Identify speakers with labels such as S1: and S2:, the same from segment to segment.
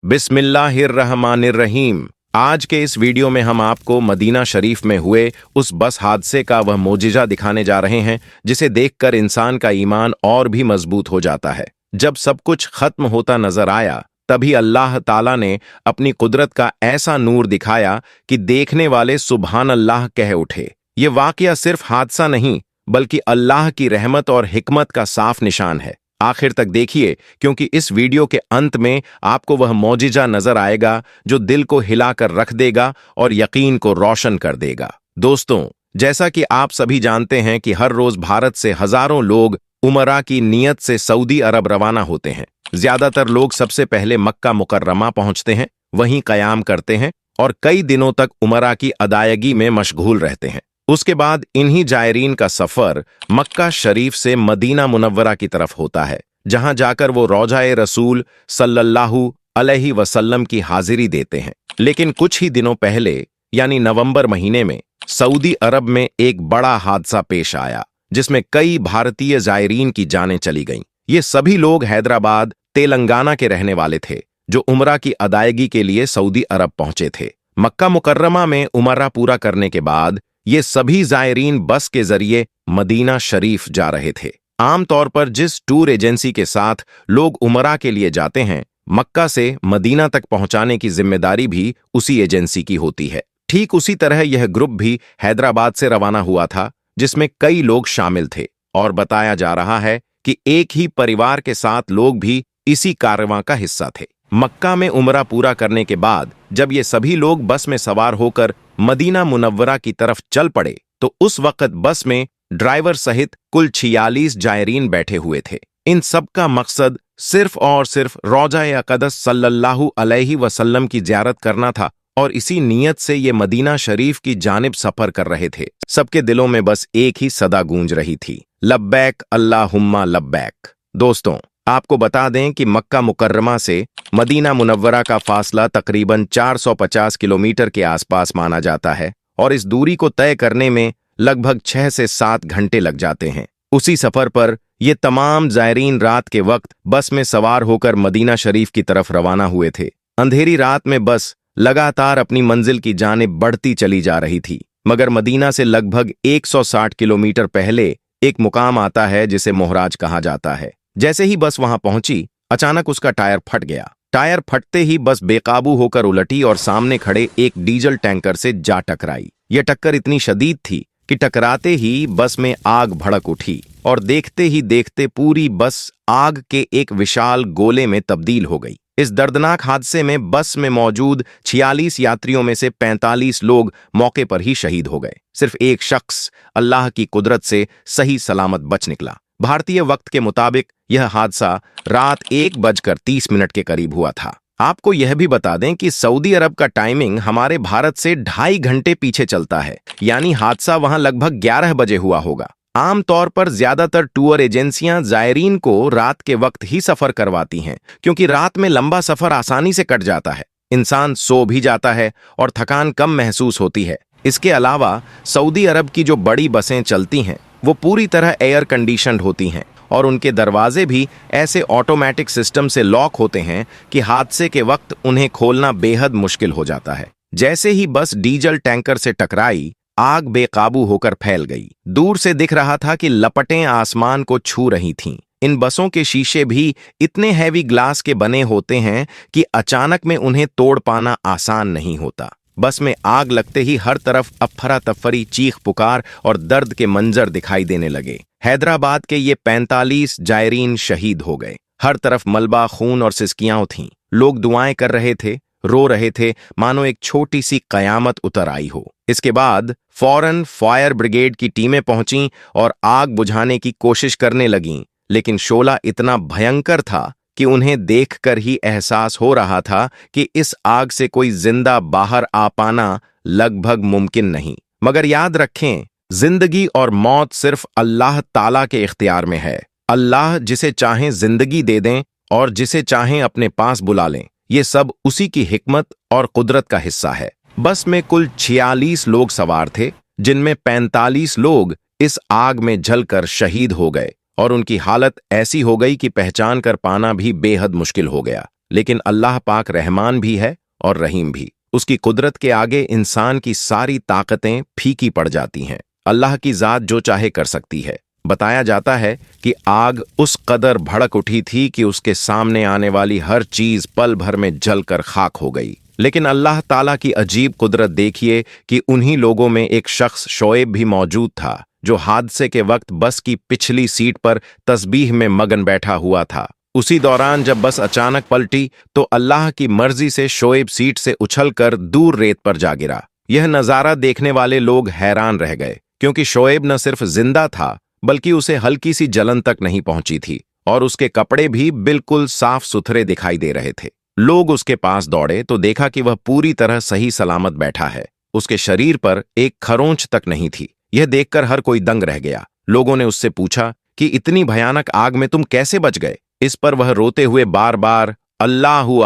S1: बिस्मिल्लाहिर्रहमानिर्रहीम। आज के इस वीडियो में हम आपको मदीना शरीफ में हुए उस बस हादसे का वह मोजिजा दिखाने जा रहे हैं जिसे देखकर इंसान का ईमान और भी मजबूत हो जाता है। जब सब कुछ खत्म होता नजर आया तभी अल्लाह ताला ने अपनी कुदरत का ऐसा नूर दिखाया कि देखने वाले सुभान अल्लाह कह उठे। ये वाकया सिर्फ हादसा नहीं बल्कि अल्लाह की रहमत और हिकमत का साफ निशान है। आखिर तक देखिए क्योंकि इस वीडियो के अंत में आपको वह मौजिजा नजर आएगा जो दिल को हिलाकर रख देगा और यकीन को रोशन कर देगा। दोस्तों, जैसा कि आप सभी जानते हैं कि हर रोज भारत से हजारों लोग उमरा की नीयत से सऊदी अरब रवाना होते हैं। ज्यादातर लोग सबसे पहले मक्का मुकर्रमा पहुंचते हैं, वहीं कयाम करते हैं और कई दिनों तक उमरा की अदायगी में मशगूल रहते हैं। उसके बाद इन्हीं जायरीन का सफर मक्का शरीफ से मदीना मुनव्वरा की तरफ होता है, जहां जाकर वो रौजा-ए रसूल सल्लल्लाहु अलैहि वसल्लम की हाजिरी देते हैं। लेकिन कुछ ही दिनों पहले यानी नवंबर महीने में सऊदी अरब में एक बड़ा हादसा पेश आया जिसमें कई भारतीय जायरीन की जानें चली गईं। ये सभी लोग हैदराबाद, तेलंगाना के रहने वाले थे जो उमरा की अदायगी के लिए सऊदी अरब पहुंचे थे। मक्का मुकर्रमा में उमरा पूरा करने के बाद ये सभी जायरीन बस के जरिए मदीना शरीफ जा रहे थे। आमतौर पर जिस टूर एजेंसी के साथ लोग उमरा के लिए जाते हैं, मक्का से मदीना तक पहुंचाने की जिम्मेदारी भी उसी एजेंसी की होती है। ठीक उसी तरह यह ग्रुप भी हैदराबाद से रवाना हुआ था जिसमें कई लोग शामिल थे और बताया जा रहा है कि एक ही परिवार के 7 लोग भी इसी कारवां का हिस्सा थे। मक्का में उमरा पूरा करने के बाद जब ये सभी लोग बस में सवार होकर मदीना मुनव्वरा की तरफ चल पड़े तो उस वक्त बस में ड्राइवर सहित कुल 46 जायरीन बैठे हुए थे। इन सब का मकसद सिर्फ और सिर्फ रौजा-ए अक़दस सल्लल्लाहु अलैहि वसल्लम की ज़ियारत करना था और इसी नीयत से ये मदीना शरीफ की जानिब सफर कर रहे थे। सबके दिलों में बस एक ही सदा गूंज रही थी, लब्बैक अल्लाहुम्मा लब्बैक। दोस्तों, आपको बता दें कि मक्का मुकर्रमा से मदीना मुनव्वरा का फासला तकरीबन 450 किलोमीटर के आसपास माना जाता है और इस दूरी को तय करने में लगभग 6 से 7 घंटे लग जाते हैं। उसी सफर पर ये तमाम जायरीन रात के वक्त बस में सवार होकर मदीना शरीफ की तरफ रवाना हुए थे। अंधेरी रात में बस लगातार अपनी मंजिल की जानिब बढ़ती चली जा रही थी, मगर मदीना से लगभग 160 किलोमीटर पहले एक मुकाम आता है जिसे मोहराज कहा जाता है। जैसे ही बस वहां पहुंची, अचानक उसका टायर फट गया। टायर फटते ही बस बेकाबू होकर उलटी और सामने खड़े एक डीजल टैंकर से जा टकराई। यह टक्कर इतनी शदीद थी कि टकराते ही बस में आग भड़क उठी और देखते ही देखते पूरी बस आग के एक विशाल गोले में तब्दील हो गई। इस दर्दनाक हादसे में बस में मौजूद 46 यात्रियों में से 45 लोग मौके पर ही शहीद हो गए। सिर्फ एक शख्स अल्लाह की कुदरत से सही सलामत बच निकला। भारतीय वक्त के मुताबिक यह हादसा रात 1:30 के करीब हुआ था। आपको यह भी बता दें कि सऊदी अरब का टाइमिंग हमारे भारत से 2.5 घंटे पीछे चलता है, यानी हादसा वहां लगभग 11 बजे हुआ होगा। आमतौर पर ज्यादातर टूर एजेंसियां जायरीन को रात के वक्त ही सफर करवाती हैं क्योंकि रात में लंबा सफर आसानी से कट जाता है, इंसान सो भी जाता है और थकान कम महसूस होती है। इसके अलावा सऊदी अरब की जो बड़ी बसें चलती हैं वो पूरी तरह एयर कंडीशनड होती हैं और उनके दरवाजे भी ऐसे ऑटोमेटिक सिस्टम से लॉक होते हैं कि हादसे के वक्त उन्हें खोलना बेहद मुश्किल हो जाता है। जैसे ही बस डीजल टैंकर से टकराई, आग बेकाबू होकर फैल गई। दूर से दिख रहा था कि लपटें आसमान को छू रही थीं। इन बसों के शीशे भी इतने हैवी ग्लास के बने होते हैं कि अचानक में उन्हें तोड़ पाना आसान नहीं होता। बस में आग लगते ही हर तरफ अफरा तफरी, चीख पुकार और दर्द के मंजर दिखाई देने लगे। हैदराबाद के ये 45 जायरीन शहीद हो गए। हर तरफ मलबा, खून और सिसकियां थीं। लोग दुआएं कर रहे थे, रो रहे थे, मानो एक छोटी सी कयामत उतर आई हो। इसके बाद फौरन फायर ब्रिगेड की टीमें पहुंचीं और आग बुझाने की कोशिश करने लगीं, लेकिन शोला इतना भयंकर था कि उन्हें देखकर ही एहसास हो रहा था कि इस आग से कोई जिंदा बाहर आ पाना लगभग मुमकिन नहीं। मगर याद रखें, जिंदगी और मौत सिर्फ अल्लाह ताला के इख्तियार में है। अल्लाह जिसे चाहें जिंदगी दे दें और जिसे चाहें अपने पास बुला लें। ये सब उसी की हिकमत और कुदरत का हिस्सा है। बस में कुल 46 लोग सवार थे, जिनमें 45 लोग इस आग में जलकर शहीद हो गए और उनकी हालत ऐसी हो गई कि पहचान कर पाना भी बेहद मुश्किल हो गया। लेकिन अल्लाह पाक रहमान भी है और रहीम भी। उसकी कुदरत के आगे इंसान की सारी ताकतें फीकी पड़ जाती हैं। अल्लाह की जात जो चाहे कर सकती है। बताया जाता है कि आग उस कदर भड़क उठी थी कि उसके सामने आने वाली हर चीज पल भर में जलकर खाक हो गई। लेकिन अल्लाह ताला की अजीब कुदरत देखिए कि उन्हीं लोगों में एक शख्स शोएब भी मौजूद था, जो हादसे के वक्त बस की पिछली सीट पर तस्बीह में मगन बैठा हुआ था। उसी दौरान जब बस अचानक पलटी तो अल्लाह की मर्जी से शोएब सीट से उछलकर दूर रेत पर जा गिरा। यह नजारा देखने वाले लोग हैरान रह गए, क्योंकि शोएब न सिर्फ जिंदा था बल्कि उसे हल्की सी जलन तक नहीं पहुंची थी और उसके कपड़े भी बिल्कुल साफ सुथरे दिखाई दे रहे थे। लोग उसके पास दौड़े तो देखा कि वह पूरी तरह सही सलामत बैठा है। उसके शरीर पर एक खरोंच तक नहीं थी। यह देखकर हर कोई दंग रह गया। लोगों ने उससे पूछा कि इतनी भयानक आग में तुम कैसे बच गए। इस पर वह रोते हुए बार बार अल्लाहू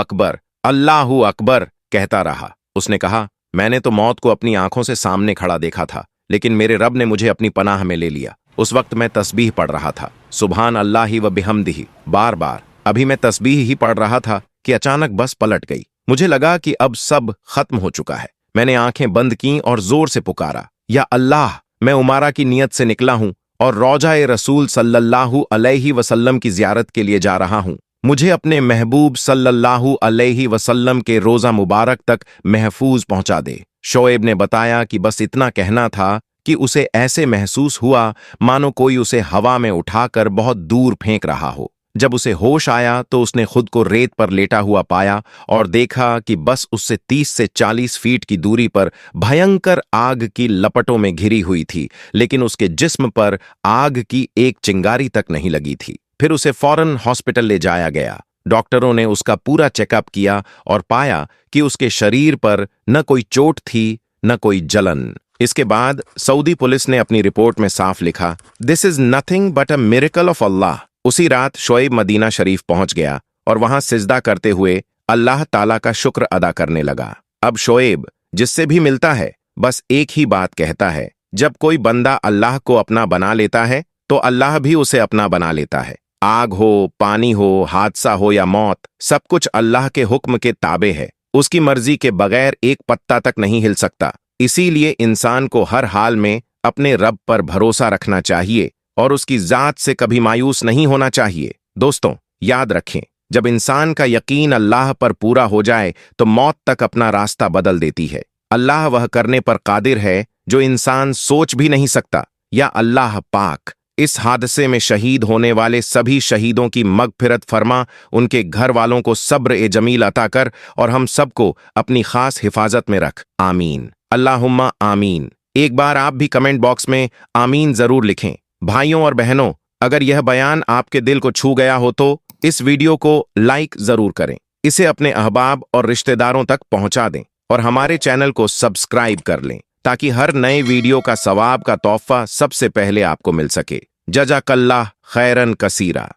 S1: अकबर कहता रहा। उसने कहा, मैंने तो मौत को अपनी आंखों से सामने खड़ा देखा था, लेकिन मेरे रब ने मुझे अपनी पनाह में ले लिया। उस वक्त मैं तस्बीह पढ़ रहा था, सुभान अल्लाहि व बिहम्दिही, बार बार। अभी मैं तस्बीह ही पढ़ रहा था कि अचानक बस पलट गई। मुझे लगा कि अब सब खत्म हो चुका है। मैंने आंखें बंद की और जोर से पुकारा, या अल्लाह, मैं उमारा की नियत से निकला हूं और रौजा-ए रसूल सल्लल्लाहु अलैहि वसल्लम की जियारत के लिए जा रहा हूं। मुझे अपने महबूब सल्लल्लाहु अलैहि वसल्लम के रोजा मुबारक तक महफूज पहुंचा दे। शोएब ने बताया कि बस इतना कहना था कि उसे ऐसे महसूस हुआ मानो कोई उसे हवा में उठाकर बहुत दूर फेंक रहा हो। जब उसे होश आया तो उसने खुद को रेत पर लेटा हुआ पाया और देखा कि बस उससे 30 से 40 फीट की दूरी पर भयंकर आग की लपटों में घिरी हुई थी, लेकिन उसके जिस्म पर आग की एक चिंगारी तक नहीं लगी थी। फिर उसे फौरन हॉस्पिटल ले जाया गया। डॉक्टरों ने उसका पूरा चेकअप किया और पाया कि उसके शरीर पर न कोई चोट थी न कोई जलन। इसके बाद सऊदी पुलिस ने अपनी रिपोर्ट में साफ लिखा, this is nothing but a miracle of Allah. उसी रात शोएब मदीना शरीफ पहुंच गया और वहां सिजदा करते हुए अल्लाह ताला का शुक्र अदा करने लगा। अब शोएब जिससे भी मिलता है बस एक ही बात कहता है, जब कोई बंदा अल्लाह को अपना बना लेता है तो अल्लाह भी उसे अपना बना लेता है। आग हो, पानी हो, हादसा हो या मौत, सब कुछ अल्लाह के हुक्म के ताबे है। उसकी मर्जी के बगैर एक पत्ता तक नहीं हिल सकता। इसीलिए इंसान को हर हाल में अपने रब पर भरोसा रखना चाहिए और उसकी जात से कभी मायूस नहीं होना चाहिए। दोस्तों, याद रखें, जब इंसान का यकीन अल्लाह पर पूरा हो जाए तो मौत तक अपना रास्ता बदल देती है। अल्लाह वह करने पर कादिर है जो इंसान सोच भी नहीं सकता। या अल्लाह पाक इस हादसे में शहीद होने वाले सभी शहीदों की मगफिरत फरमा, उनके घर वालों को सब्र ए जमील अता कर और हम सबको अपनी खास हिफाजत में रख। आमीन, अल्लाहुम्मा आमीन। एक बार आप भी कमेंट बॉक्स में आमीन जरूर लिखें। भाइयों और बहनों, अगर यह बयान आपके दिल को छू गया हो तो इस वीडियो को लाइक जरूर करें, इसे अपने अहबाब और रिश्तेदारों तक पहुंचा दें और हमारे चैनल को सब्सक्राइब कर लें ताकि हर नए वीडियो का सवाब का तोहफा सबसे पहले आपको मिल सके। जज़ाकल्लाह खैरन कसीरा।